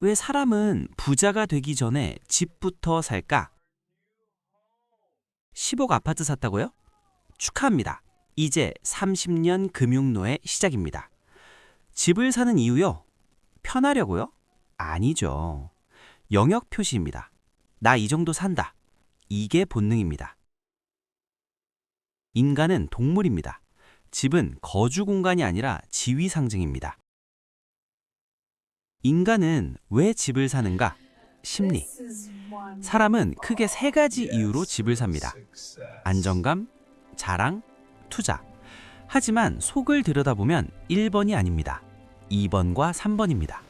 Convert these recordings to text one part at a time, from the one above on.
왜 사람은 부자가 되기 전에 집부터 살까? 10억 아파트 샀다고요? 축하합니다. 이제 30년 금융노예 시작입니다. 집을 사는 이유요? 편하려고요? 아니죠. 영역 표시입니다. 나 이 정도 산다. 이게 본능입니다. 인간은 동물입니다. 집은 거주 공간이 아니라 지위 상징입니다. 인간은 왜 집을 사는가? 심리. 사람은 크게 세 가지 이유로 집을 삽니다. 안정감, 자랑, 투자. 하지만 속을 들여다보면 1번이 아닙니다. 2번과 3번입니다.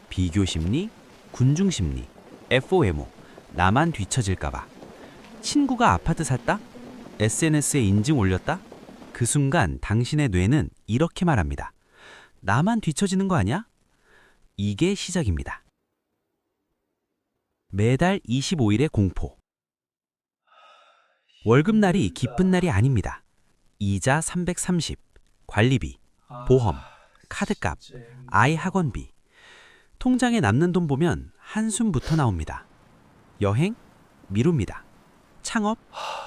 비교 심리, 군중 심리, FOMO, 나만 뒤처질까봐. 친구가 아파트 샀다? SNS에 인증 올렸다? 그 순간 당신의 뇌는 이렇게 말합니다. 나만 뒤처지는 거 아니야? 이게 시작입니다. 매달 25일의 공포. 월급날이 기쁜 날이 아닙니다. 이자 330, 관리비, 보험, 카드값, 아이 학원비. 통장에 남는 돈 보면 한숨부터 나옵니다. 여행? 미룹니다. 창업?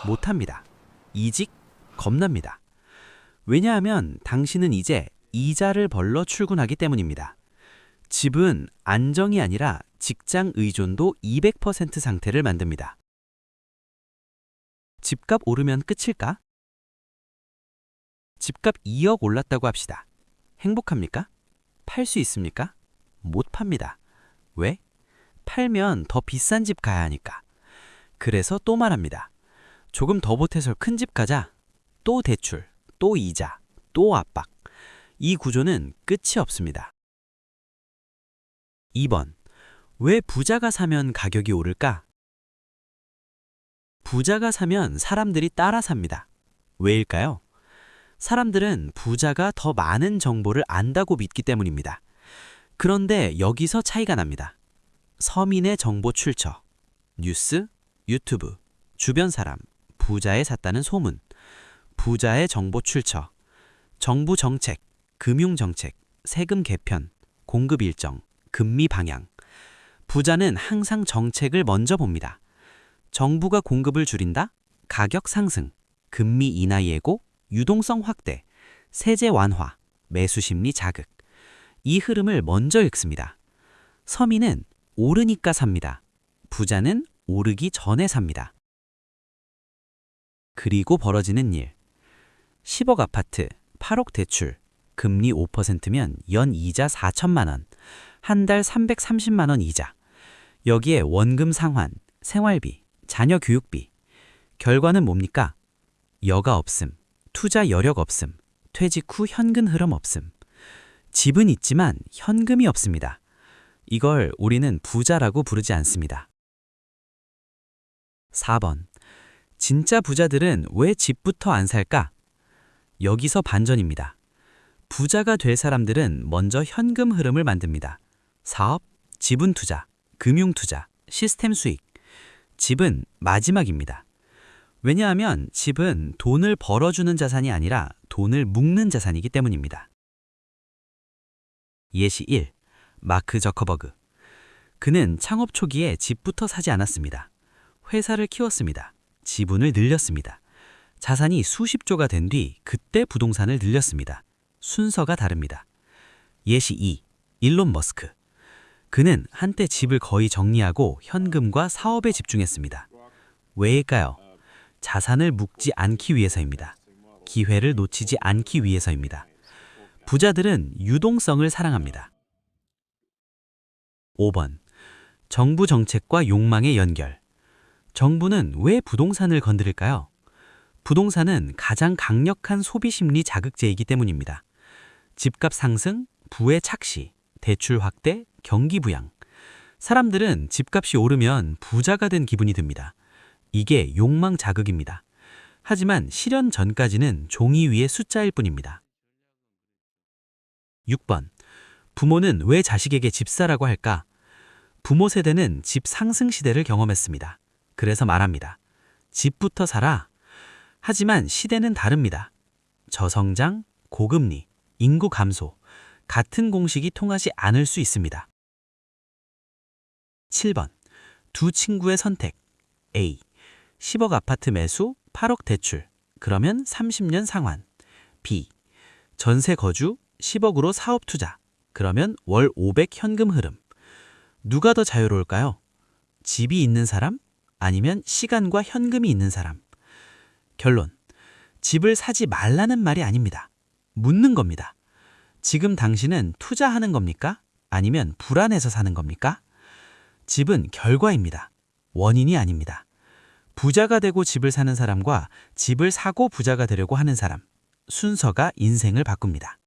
못합니다. 이직? 겁납니다. 왜냐하면 당신은 이제 이자를 벌러 출근하기 때문입니다. 집은 안정이 아니라 직장 의존도 200% 상태를 만듭니다. 집값 오르면 끝일까? 집값 2억 올랐다고 합시다. 행복합니까? 팔 수 있습니까? 못 팝니다. 왜? 팔면 더 비싼 집 가야 하니까. 그래서 또 말합니다. 조금 더 보태서 큰 집 가자. 또 대출, 또 이자, 또 압박. 이 구조는 끝이 없습니다. 2번. 왜 부자가 사면 가격이 오를까? 부자가 사면 사람들이 따라 삽니다. 왜일까요? 사람들은 부자가 더 많은 정보를 안다고 믿기 때문입니다. 그런데 여기서 차이가 납니다. 서민의 정보 출처, 뉴스, 유튜브, 주변 사람, 부자에 샀다는 소문, 부자의 정보 출처, 정부 정책, 금융 정책, 세금 개편, 공급 일정, 금리 방향. 부자는 항상 정책을 먼저 봅니다. 정부가 공급을 줄인다? 가격 상승, 금리 인하 예고, 유동성 확대, 세제 완화, 매수 심리 자극. 이 흐름을 먼저 읽습니다. 서민은 오르니까 삽니다. 부자는 오르기 전에 삽니다. 그리고 벌어지는 일. 10억 아파트, 8억 대출, 금리 5%면 연 이자 4천만 원, 한 달 330만 원 이자. 여기에 원금 상환, 생활비, 자녀 교육비. 결과는 뭡니까? 여가 없음, 투자 여력 없음, 퇴직 후 현금 흐름 없음. 집은 있지만 현금이 없습니다. 이걸 우리는 부자라고 부르지 않습니다. 4번. 진짜 부자들은 왜 집부터 안 살까? 여기서 반전입니다. 부자가 될 사람들은 먼저 현금 흐름을 만듭니다. 사업, 지분 투자, 금융 투자, 시스템 수익. 집은 마지막입니다. 왜냐하면 집은 돈을 벌어주는 자산이 아니라 돈을 묶는 자산이기 때문입니다. 예시 1. 마크 저커버그. 그는 창업 초기에 집부터 사지 않았습니다. 회사를 키웠습니다. 지분을 늘렸습니다. 자산이 수십조가 된 뒤 그때 부동산을 늘렸습니다. 순서가 다릅니다. 예시 2. 일론 머스크. 그는 한때 집을 거의 정리하고 현금과 사업에 집중했습니다. 왜일까요? 자산을 묶지 않기 위해서입니다. 기회를 놓치지 않기 위해서입니다. 부자들은 유동성을 사랑합니다. 5번. 정부 정책과 욕망의 연결. 정부는 왜 부동산을 건드릴까요? 부동산은 가장 강력한 소비 심리 자극제이기 때문입니다. 집값 상승, 부의 착시, 대출 확대, 경기 부양. 사람들은 집값이 오르면 부자가 된 기분이 듭니다. 이게 욕망 자극입니다. 하지만 실현 전까지는 종이 위의 숫자일 뿐입니다. 6번. 부모는 왜 자식에게 집 사라고 할까? 부모 세대는 집 상승 시대를 경험했습니다. 그래서 말합니다. 집부터 사라. 하지만 시대는 다릅니다. 저성장, 고금리, 인구 감소. 같은 공식이 통하지 않을 수 있습니다. 7번. 두 친구의 선택. A. 10억 아파트 매수, 8억 대출. 그러면 30년 상환. B. 전세 거주, 10억으로 사업 투자. 그러면 월 500 현금 흐름. 누가 더 자유로울까요? 집이 있는 사람? 아니면 시간과 현금이 있는 사람? 결론. 집을 사지 말라는 말이 아닙니다. 묻는 겁니다. 지금 당신은 투자하는 겁니까? 아니면 불안해서 사는 겁니까? 집은 결과입니다. 원인이 아닙니다. 부자가 되고 집을 사는 사람과 집을 사고 부자가 되려고 하는 사람. 순서가 인생을 바꿉니다.